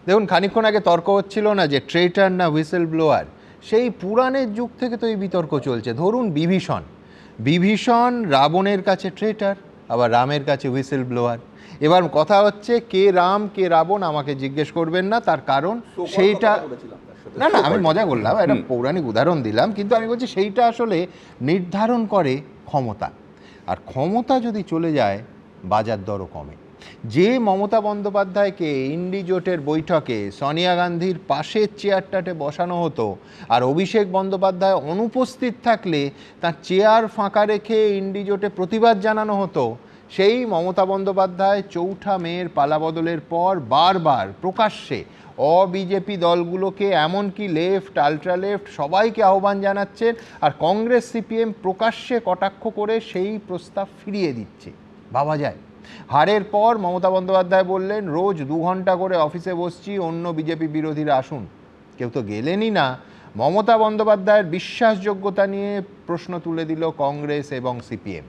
দেখুন, খানিকক্ষণ আগে তর্ক হচ্ছিল না যে ট্রেটার না হুইসেল ব্লোয়ার, সেই পুরাণের যুগ থেকে তো এই বিতর্ক চলছে। ধরুন বিভীষণ রাবণের কাছে ট্রেটার, আবার রামের কাছে হুইসেল ব্লোয়ার। এবার কথা হচ্ছে কে রাম কে রাবণ আমাকে জিজ্ঞেস করবেন না, তার কারণ সেইটা না না আমি মজা করলাম, একটা পৌরাণিক উদাহরণ দিলাম, কিন্তু আমি বলছি সেইটা আসলে নির্ধারণ করে ক্ষমতা। আর ক্ষমতা যদি চলে যায় বাজার দরও কমে। যে মমতা বন্দ্যোপাধ্যায়কে ইন্ডি জোটের বৈঠকে সোনিয়া গান্ধীর পাশের চেয়ারটাতে বসানো হতো, আর অভিষেক বন্দ্যোপাধ্যায় অনুপস্থিত থাকলে তার চেয়ার ফাঁকা রেখে ইন্ডি জোটে প্রতিবাদ জানানো হতো, সেই মমতা বন্দ্যোপাধ্যায় ৪ঠা মের পালাবদলের পর বারবার প্রকাশ্যে বিজেপি দলগুলোকে, এমনকি লেফট আলট্রা লেফট সবাইকে আহ্বান জানাচ্ছেন, আর কংগ্রেস সিপিএম প্রকাশ্যে কটাক্ষ করে সেই প্রস্তাব ফিরিয়ে দিচ্ছে। ভাবা যায়? হারের পর মমতা বন্দ্যোপাধ্যায় বললেন, রোজ 2 ঘন্টা করে অফিসে বসছি, অন্য বিজেপি বিরোধীরা আসুন। কেউ তো গেলেনই না। মমতা বন্দ্যোপাধ্যায়ের বিশ্বাসযোগ্যতা নিয়ে প্রশ্ন তুলে দিল কংগ্রেস এবং সিপিএম।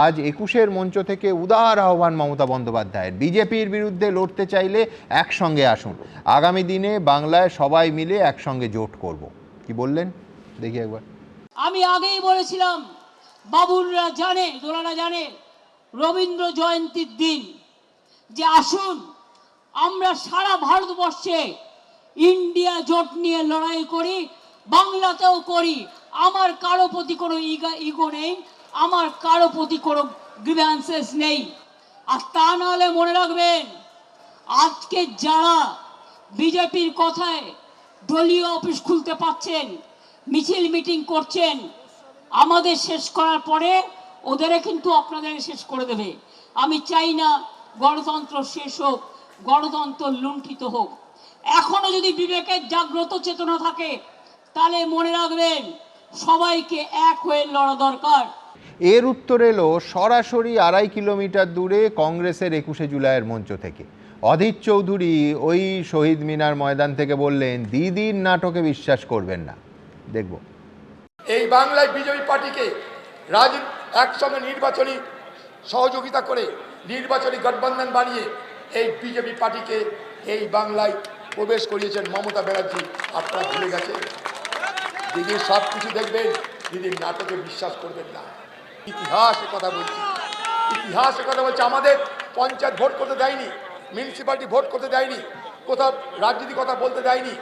আজ 21-এর মঞ্চ থেকে উদার আহ্বান মমতা বন্দ্যোপাধ্যায়ের, বিজেপির বিরুদ্ধে লড়তে চাইলে একসঙ্গে আসুন, আগামী দিনে বাংলায় সবাই মিলে একসঙ্গে জোট করব। কি বললেন দেখি একবার। আমি আগেই বলেছিলাম, বাবুলরা জানে, দোলারা জানে, রবীন্দ্র জয়ন্তীর দিন যে আসুন আমরা সারা ভারতবর্ষে ইন্ডিয়া জোট নিয়ে লড়াই করি, বাংলাতেও করি। আমার কারো প্রতি কোনো ইগো নেই, আমার কারো প্রতি কোনো গ্রিভ্যান্সেস নেই। আর তা নাহলে মনে রাখবেন, আজকে যারা বিজেপির কথায় দলীয় অফিস খুলতে পারছেন, মিছিল মিটিং করছেন, আমাদের শেষ করার পরে ওদেরও কিন্তু আপনাদের শেষ করে দেবে। আমি চাই না গণতন্ত্র শেষ হোক, গণতন্ত্র লুণ্ঠিত হোক। এখনো যদি বিবেকের জাগ্রত চেতনা থাকে তাহলে মনে রাখবেন সবাইকে এক হয়ে লড়া দরকার। এর উত্তর এলো সরাসরি 2.5 কিলোমিটার দূরে কংগ্রেসের 21শে জুলাইয়ের মঞ্চ থেকে। অধীর চৌধুরী ওই শহীদ মিনার ময়দান থেকে বললেন, দিদির নাটকে বিশ্বাস করবেন না। দেখব। এই বাংলায় বিজেপি পার্টিকে একসঙ্গে নির্বাচনী সহযোগিতা করে নির্বাচনী গঠবন্ধন বানিয়ে এই বিজেপি পার্টিকে এই বাংলায় প্রবেশ করিয়েছেন মমতা ব্যানার্জি। আপনারা ভুলে গেছে, দিদির সব কিছু দেখবেন, দিদির নাটকে বিশ্বাস করবেন না। ইতিহাসের কথা বলছি, ইতিহাসের কথা বলছি। আমাদের পঞ্চায়েত ভোট করতে দেয়নি, মিউনিসিপ্যালিটি ভোট করতে দেয়নি, কোথাও রাজনীতি কথা বলতে দেয়নি।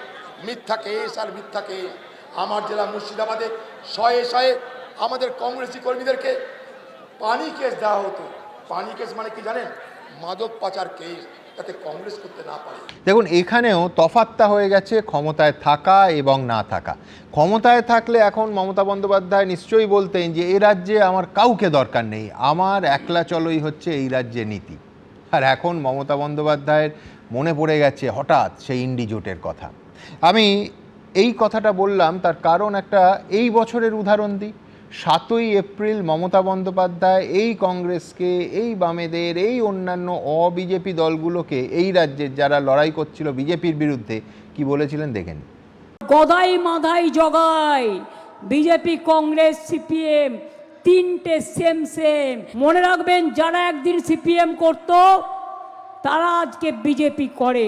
মিথ্যা কেস আর মিথ্যা কেস। আমার জেলা মুর্শিদাবাদে শয়ে আমাদের কংগ্রেসি কর্মীদেরকে পানি কেস দেওয়া হতো। পানি কেস মানে কি জানেন? মাদক পাচার কেস, যাতে কংগ্রেস করতে না পারে। দেখুন, এখানেও তফাৎটা হয়ে গেছে ক্ষমতায় থাকা এবং না থাকা। ক্ষমতায় থাকলে এখন মমতা বন্দ্যোপাধ্যায় নিশ্চয়ই বলতেন যে এ রাজ্যে আমার কাউকে দরকার নেই, আমার একলা চলই হচ্ছে এই রাজ্যে নীতি। আর এখন মমতা বন্দ্যোপাধ্যায়ের মনে পড়ে গেছে হঠাৎ সেই ইন্ডি জোটের কথা। আমি এই কথাটা বললাম তার কারণ একটা এই বছরের উদাহরণ দিই। 7ই এপ্রিল মমতা বন্দ্যোপাধ্যায় এই কংগ্রেসকে, এই বামেদের, এই অন্যান্য বিজেপি দলগুলোকে, এই রাজ্যের যারা লড়াই করছিল বিজেপির বিরুদ্ধে, কি বলেছিলেন দেখেন। গদাই মাদাই জগাই, বিজেপি কংগ্রেস সিপিএম তিনটে সেম। মনে রাখবেন, যারা একদিন সিপিএম করতো তারা আজকে বিজেপি করে।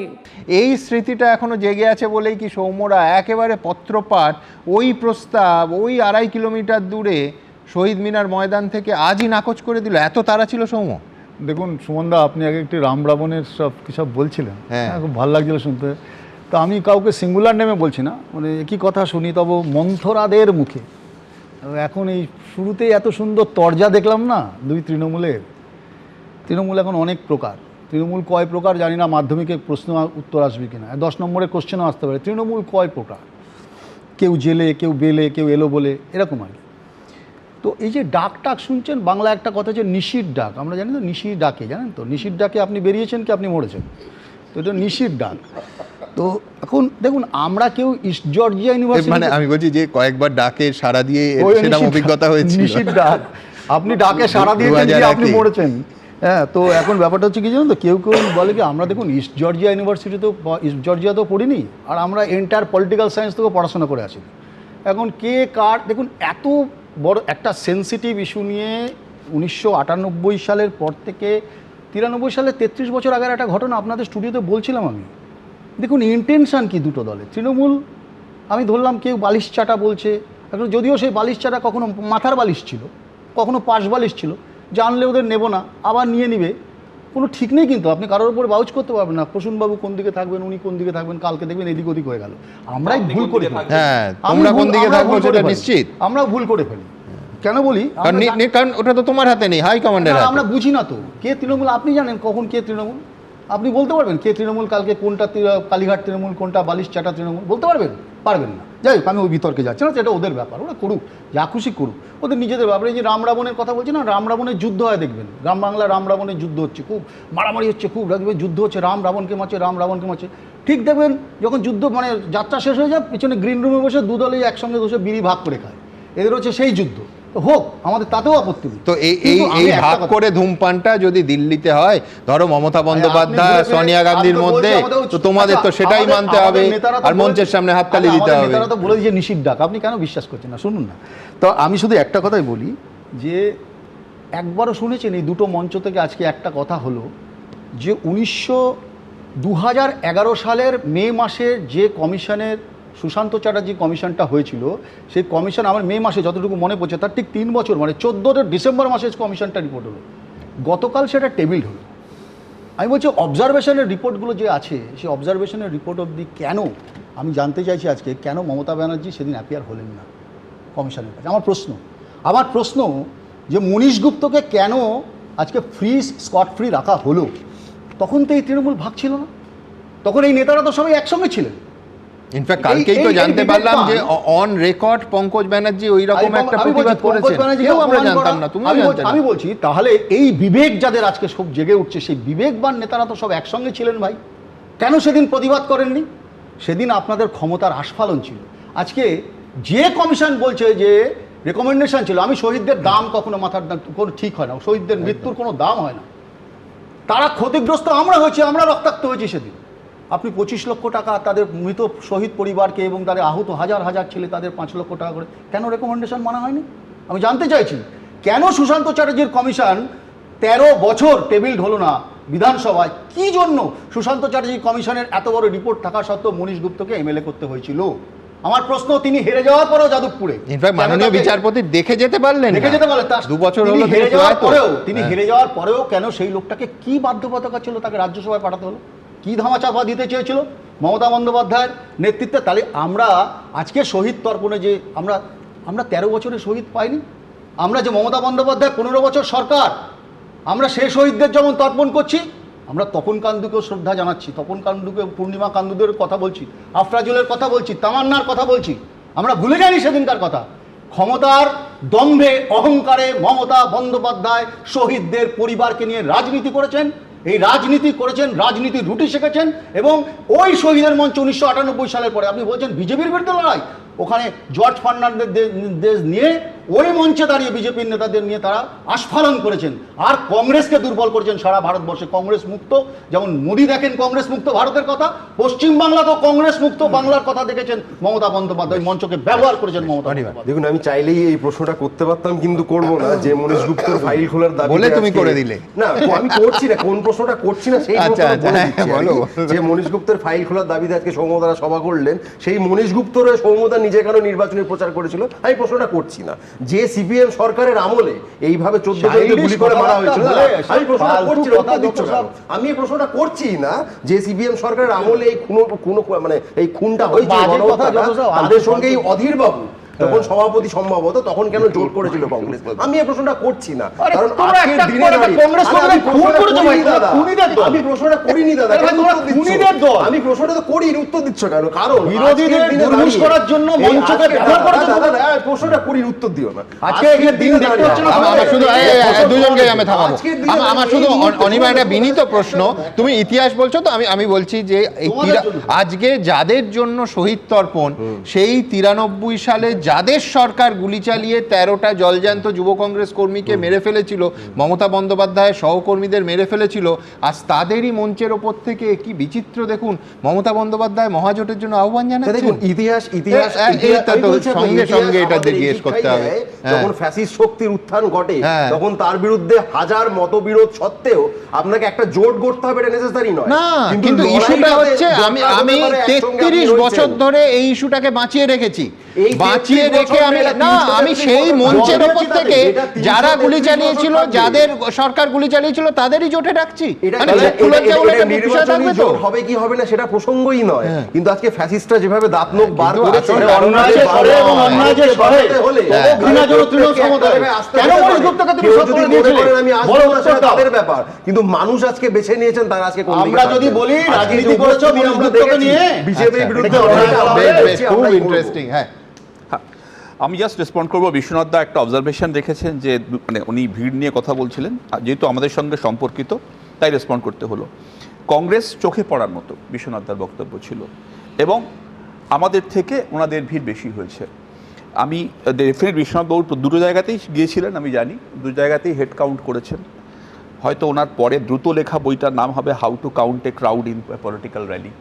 এই স্মৃতিটা এখনো জেগে আছে বলেই কি সৌম্যরা একেবারে পত্রপাঠ ওই প্রস্তাব ওই 2.5 কিলোমিটার দূরে শহীদ মিনার ময়দান থেকে আজই নাকচ করে দিল? এত তারা ছিল সৌম্য? দেখুন সুমনদা, আপনি আগে একটি রাম রাবণের সব বলছিলেন, হ্যাঁ খুব ভালো লাগছিল শুনতে। তো আমি কাউকে সিঙ্গুলার নেমে বলছি না, মানে একই কথা শুনি, তবে মন্থরাদের মুখে এখন এই শুরুতেই এত সুন্দর তরজা দেখলাম না তৃণমূল এখন অনেক প্রকার। তৃণমূল কয় প্রকার জানি না, মাধ্যমিকে প্রশ্ন উত্তর আসবে কিনা, 10 নম্বরের কোশ্চেনও আসতে পারে। তৃণমূল কয় প্রকার, কেউ জেলে, কেউ বেলে, কেউ এলো বলে, এরকম আর কি। তো এই যে ডাক শুনছেন, বাংলা একটা কথা হচ্ছে নিশির ডাক, আমরা জানি তো নিশির ডাকে, জানেন তো নিশির ডাকে আপনি বেরিয়েছেন কি আপনি মরেছেন, তো এটা নিশির ডাক। তো এখন দেখুন, আমরা কেউ ইস্ট জর্জিয়া ইউনিভার্সিটি, মানে আমি বলছি যে কয়েকবার ডাকে সাড়া দিয়ে সেরকম অভিজ্ঞতা হয়েছে। নিশির ডাক, আপনি ডাকে সাড়া দিয়ে আপনি মরেছেন। হ্যাঁ, তো এখন ব্যাপারটা হচ্ছে কি জানেন তো, কেউ বলে কি আমরা দেখুন ইস্ট জর্জিয়া ইউনিভার্সিটিতেও, ইস্ট জর্জিয়াতেও পড়িনি, আর আমরা এন্টায়ার পলিটিক্যাল সায়েন্স থেকেও পড়াশোনা করে আছি। এখন কে কার, দেখুন এত বড় একটা সেন্সিটিভ ইস্যু নিয়ে 1998 সালের পর থেকে 93 সালে 33 বছর আগের একটা ঘটনা আপনাদের স্টুডিওতে বলছিলাম আমি। দেখুন ইন্টেনশন কি দুটো দলে, তৃণমূল আমি ধরলাম কেউ বালিশ চাটা বলছে, এখন যদিও সেই বালিশ চাটা কখনো মাথার বালিশ ছিল, কখনো পাশ বালিশ ছিল, জানলে ওদের নেব না আবার নিয়ে নিবে, কোনো ঠিক নেই। কিন্তু আপনি কারোর উপর বাউচ করতে পারবেন না, প্রসূনবাবু কোন দিকে থাকবেন, উনি কোন দিকে থাকবেন, কালকে দেখবেন এদিক ওদিক হয়ে গেল। আমরাই ভুল করে ফেলি। হ্যাঁ, তোমরা কোন দিকে থাকবে সেটা নিশ্চিত। আমরা ভুল করে ফেলি কেন বলি, কারণ ওটা তো তোমার হাতে নেই, হাই কমান্ডের হাতে। আমরা বুঝি না তো কে তৃণমূল। আপনি জানেন কখন কে তৃণমূল? আপনি বলতে পারবেন কে তৃণমূল কালকে, কোনটা কালীঘাট তৃণমূল, কোনটা বালিশ চাটা তৃণমূল, বলতে পারবেন? পারবেন না। যাই হোক, আমি ওই বিতর্কে যাচ্ছি না, সেটা ওদের ব্যাপার, ওরা করুক যা খুশি করুক, ওদের নিজেদের ব্যাপারে। এই যে রাম রাবণের কথা বলছি না, রাম রাবণের যুদ্ধ হয় দেখবেন, গ্রাম বাংলা রাম রাবণের যুদ্ধ হচ্ছে, খুব মারামারি হচ্ছে, খুব দেখবেন যুদ্ধ হচ্ছে, রাম রাবণকে মারছে, রাম রাবণকে মারছে। ঠিক দেখবেন যখন যুদ্ধ মানে যাত্রা শেষ হয়ে যায়, পিছনে গ্রিন রুমে বসে দুদলে একসঙ্গে বসে বিড়ি ভাগ করে খায়, এদের হচ্ছে সেই যুদ্ধ। তো হোক, আমাদের তাতেও আপত্তি নেই। তো এই ভাগ করে ধূমপানটা যদি দিল্লিতে হয়, ধরো মমতা বন্দ্যোপাধ্যায় সোনিয়া গান্ধীর মধ্যে, তো তোমাদের তো সেটাই মানতে হবে আর মঞ্চের সামনে হাততালি দিতে হবে। নেতারা তো বলে যে নিষিদ্ধ ডাক, আপনি কেন বিশ্বাস করছেন না? শুনুন না, তো আমি শুধু একটা কথাই বলি যে একবারও শুনেছেন এই দুটো মঞ্চ থেকে আজকে একটা কথা হলো যে 2011 সালের মে মাসে যে কমিশনের সুশান্ত চ্যাটার্জি কমিশনটা হয়েছিল, সেই কমিশন আমার মে মাসে যতটুকু মনে পড়ছে তার ঠিক 3 বছর মানে 14 ডিসেম্বর মাসে কমিশনটা রিপোর্ট হলো, গতকাল সেটা টেবিল হলো। আমি বলছি অবজারভেশনের রিপোর্টগুলো যে আছে, সেই অবজারভেশনের রিপোর্ট অবধি কেন, আমি জানতে চাইছি আজকে কেন মমতা ব্যানার্জি সেদিন অ্যাপিয়ার হলেন না কমিশনের কাছে। আমার প্রশ্ন যে মনীশ গুপ্তকে কেন আজকে স্কট ফ্রি রাখা হলো? তখন তো এই তৃণমূল ভাগ ছিল না, তখন এই নেতারা তো সবাই একসঙ্গে ছিলেন। ইনফ্যাক্ট কালকেই তো জানতে পারলাম যে অন রেকর্ড পঙ্কজ ব্যানার্জি ওই রকম একটা প্রতিবাদ করেছেন, কেউ আমরা জানতাম না, তুমিও জানতে না। আমি বলছি তাহলে এই বিবেক যাদের আজকে সব জেগে উঠছে, সেই বিবেকবান নেতারা তো সব একসঙ্গে ছিলেন ভাই, কেন সেদিন প্রতিবাদ করেননি? সেদিন আপনাদের ক্ষমতার আস্ফালন ছিল। আজকে যে কমিশন বলছে যে রেকমেন্ডেশন ছিল, আমি শহীদদের দাম কখনো মাথার দাম কোনো ঠিক হয় না, শহীদদের মৃত্যুর কোনো দাম হয় না, তারা ক্ষতিগ্রস্ত আমরা হয়েছি, আমরা রক্তাক্ত হয়েছি সেদিন। আপনি 25 লক্ষ টাকা তাদের মৃত শহীদ পরিবারকে এবং তাদের আহত হাজার হাজার ছেলে তাদের 5 লক্ষ টাকা করে, কেন রেকমেন্ডেশন মানা হয়নি? আমি জানতে চাইছি কেন সুশান্ত চ্যাটার্জির কমিশন 13 বছর টেবিল হলো না বিধানসভায়? কি জন্য সুশান্ত চ্যাটার্জি কমিশনের এত বড় রিপোর্ট থাকা সত্ত্বেও মনীশ গুপ্তকে এমএলএ করতে হয়েছিল? আমার প্রশ্ন, তিনি হেরে যাওয়ার পরেও যাদবপুরে ইনফ্যাক্ট মাননীয় বিচারপতি দেখে যেতে পারলেন, তার 2 বছর হলো তিনি হেরে যাওয়ার পরেও কেন সেই লোকটাকে কি বাধ্যবাধকতা ছিল তাকে রাজ্যসভায় পাঠাতে হলো? কি ধামাচাপা দিতে চেয়েছিল মমতা বন্দ্যোপাধ্যায়ের নেতৃত্বে? তাহলে আমরা আজকে শহীদ তর্পণে যে আমরা 13 বছরে শহীদ পাইনি, আমরা যে মমতা বন্দ্যোপাধ্যায় 15 বছর সরকার, আমরা সেই শহীদদের যেমন তর্পণ করছি, আমরা তপন কান্দুকেও শ্রদ্ধা জানাচ্ছি, তপন কান্দুকে, পূর্ণিমা কান্দুদের কথা বলছি, আফরাজুলের কথা বলছি, তামান্নার কথা বলছি, আমরা ভুলে যাইনি সেদিনকার কথা। ক্ষমতার দম্ভে অহংকারে মমতা বন্দ্যোপাধ্যায় শহীদদের পরিবারকে নিয়ে রাজনীতি করেছেন, এই রাজনীতি করেছেন, রাজনীতির রুটি শিখেছেন, এবং ওই শহীদের মঞ্চ 1998 সালের পরে আপনি বলছেন বিজেপির বিরুদ্ধে লড়াই, ওখানে জর্জ ফার্নান্ডেজ নিয়ে ওই মঞ্চে দাঁড়িয়ে বিজেপির নেতাদের নিয়ে তারা আস্ফালন করেছেন, আর কংগ্রেসকে দুর্বল করেছেন সারা ভারতবর্ষে। কংগ্রেস মুক্ত, যেমন মোদি দেখেন কংগ্রেস মুক্ত ভারতের কথা, পশ্চিমবাংলাতেও কংগ্রেস মুক্ত বাংলার কথা দেখেছেন মমতা বন্দ্যোপাধ্যায়, মঞ্চকে ব্যবহার করেছেন মমতা বন্দ্যোপাধ্যায়। দেখুন, আমি চাইলেই এই প্রশ্নটা করতে পারতাম, কিন্তু করবো না। যে মনীশ গুপ্তর ফাইল খোলার দাবি বলে তুমি করে দিলে না, আমি করছি না, কোন প্রশ্নটা করছি না সেই বলো। যে মনীশ গুপ্তের ফাইল খোলার দাবিতে আজকে সৌম্যতারা সভা করলেন, সেই মনীশ গুপ্তর সৌম্যতা নিজে কেন নির্বাচনী প্রচার করেছিল আমি প্রশ্নটা করছি না। যে সিপিএম সরকারের আমলে এইভাবে 14 জনকে গুলি করে মারা হয়েছিল, আমি প্রশ্নটা করছি না, আমি এই প্রশ্নটা করছি না। যে সিপিএম সরকারের আমলে এই মানে এই খুনটা হয়েছে, তাদের সঙ্গে এই অধীর বাবু তখন সভাপতি সম্ভবত, তখন কেন জোর করেছিল কংগ্রেস? আমি এই প্রশ্নটা করছি না, কারণ আজকের দিনে আমি প্রশ্নটা করিনি দাদা, আমি প্রশ্নটা তো করি, উত্তর দিচ্ছ কেন? কারণ বিরোধীদের দুর্মুষ করার জন্য মঞ্চকে ব্যবহার করার জন্য প্রশ্নটা করি, উত্তর দিও না। আজকে এই দিন দেখতে হচ্ছে না, আমার শুধু দুজনকে আমি থামাবো, আমার শুধু অনিবার্য একটা বিনীত প্রশ্ন, তুমি ইতিহাস বলছো তো আমি বলছি যে আজকে যাদের জন্য শহীদ তর্পণ, সেই 93 সালে যাদের সরকার গুলি চালিয়ে 13টা জলজ্যান্ত যুব কংগ্রেস কর্মীকে মেরে ফেলেছিল, মমতা বন্দ্যোপাধ্যায়ের সহকর্মীদের মেরে ফেলেছিল, আজ তাদেরই মঞ্চের ওপর থেকে কি বিচিত্র দেখুন, মমতা বন্দ্যোপাধ্যায় মহাজোটের জন্য আহ্বান জানাচ্ছেন। দেখুন ইতিহাস সঙ্গে সঙ্গে এটা জিজ্ঞেস করতে হবে। যখন ফ্যাসিস্ট শক্তির উত্থান ঘটে তখন তার বিরুদ্ধে হাজার মতবিরোধ সত্ত্বেও আপনাকে একটা জোট গড়তে হবে, এটা নেসেসারি নয়। না, কিন্তু ইস্যুটা হচ্ছে আমি 33 বছর ধরে এই ইস্যুটাকে বাঁচিয়ে রেখেছি, বাঁচিয়ে রেখে আমি সেই মঞ্চের ওপর থেকে যারা গুলি চালিয়েছিল, যাদের সরকার গুলি চালিয়েছিল তাদেরই জোটে ডাকছি। নির্বাচনী জোট হবে কি হবে না সেটা প্রসঙ্গই নয়, কিন্তু আজকে ফ্যাসিস্টরা যেভাবে দাঁত নখ বার করেছে তাদের ব্যাপার, কিন্তু মানুষ আজকে বেছে নিয়েছেন তারা আজকে আমরা যদি বলি রাজনীতি করেছো মনোযুক্তকে নিয়ে বিজেপির বিরুদ্ধে খুব ইন্টারেস্টিং। হ্যাঁ, আমি জাস্ট রেসপন্ড করবো। বিশ্বনাথ দা একটা অবজারভেশন রেখেছেন যে মানে উনি ভিড় নিয়ে কথা বলছিলেন, যেহেতু আমাদের সঙ্গে সম্পর্কিত তাই রেসপন্ড করতে হলো। কংগ্রেস চোখে পড়ার মতো বিশ্বনাথ দার বক্তব্য ছিল, এবং আমাদের থেকে ওনাদের ভিড় বেশি হয়েছে। আমি ডেফিনেট বিশ্বনাথবাবুর দুটো জায়গাতেই গিয়েছিলেন, আমি জানি দুটো জায়গাতেই হেড কাউন্ট করেছেন। হয়তো ওনার পরে দ্রুত লেখা বইটার নাম হবে how to count a crowd in political rally.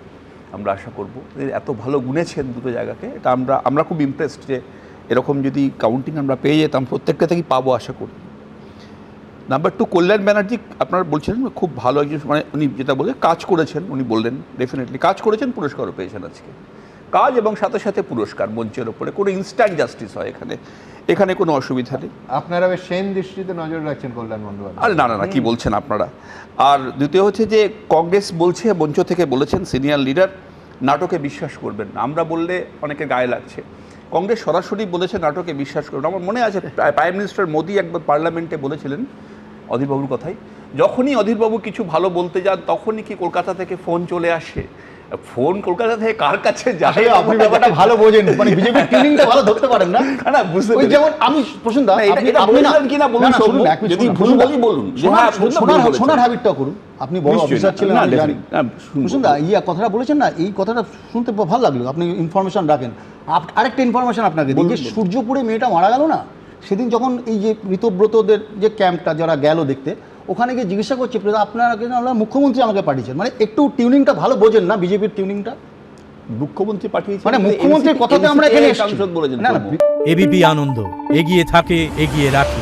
আমরা আশা করব এত ভালো গুনেছেন দুটো জায়গাকে, এটা আমরা খুব ইমপ্রেসড যে এরকম যদি কাউন্টিং আমরা পেয়ে যেতাম প্রত্যেকটা থেকেই পাবো আশা করি। নাম্বার 2, কল্যাণ ব্যানার্জি আপনারা বলছিলেন খুব ভালো একজন, মানে উনি যেটা বলে কাজ করেছেন, উনি বললেন ডেফিনেটলি কাজ করেছেন, পুরস্কারও পেয়েছেন আজকে। কাজ এবং সাথে সাথে পুরস্কার মঞ্চের ওপরে কোনো ইনস্ট্যান্ট জাস্টিস হয় এখানে কোনো অসুবিধা নেই। আপনারা বেশ সেন দৃষ্টিতে নজর রাখছেন কল্যাণ বন্দ্যোপাধ্যায়। আরে না কি বলছেন আপনারা। আর দ্বিতীয় হচ্ছে যে কংগ্রেস বলছে, মঞ্চ থেকে বলেছেন সিনিয়র লিডার নাটকে বিশ্বাস করবেন না। আমরা বললে অনেকে গায়ে লাগছে, কংগ্রেস সরাসরি বলেছে নাটকে বিশ্বাস করবেন। আমার মনে আছে প্রাইম মিনিস্টার মোদি একবার পার্লামেন্টে বলেছিলেন অধীরবাবুর কথাই, যখনই অধীরবাবু কিছু ভালো বলতে যান তখনই কি কলকাতা থেকে ফোন চলে আসে। ফোন কলকাতা থেকে কার কাছে যায়? আপনি ব্যাপারটা ভালো বোঝেন, মানে বিজেপি টিউনিংটা ভালো ধরতে পারেন না। না বুঝতে ওই যেমন আমি প্রশ্নদা আপনি না কি না বলুন, যদি ভুল বলি বলুন, শোনার হ্যাবিটটা করুন। আপনি বড় অফিসার ছিলেন, আমি জানি। প্রশ্নদা কথাটা বলেছেন না, এই কথাটা শুনতে ভালো লাগলো, আপনি ইনফরমেশন রাখেন। আরেকটা ইনফরমেশন আপনাকে দিই, যে সূর্যপুরে মেয়েটা মারা গেল না সেদিন, যখন এই যে ঋতব্রতদের যে ক্যাম্পটা যারা গেল দেখতে, ওখানে গিয়ে জিজ্ঞাসা করছে আপনারা মুখ্যমন্ত্রী আমাকে পাঠিয়েছেন, মানে একটু টিউনিংটা ভালো বোঝেন না বিজেপির টিউনিংটা। মুখ্যমন্ত্রী পাঠিয়েছেন মানে মুখ্যমন্ত্রীর কথাতে আমরা এখানে সাংসদ বলেছেন না। এবিপি আনন্দ, এগিয়ে থাকে, এগিয়ে রাখে।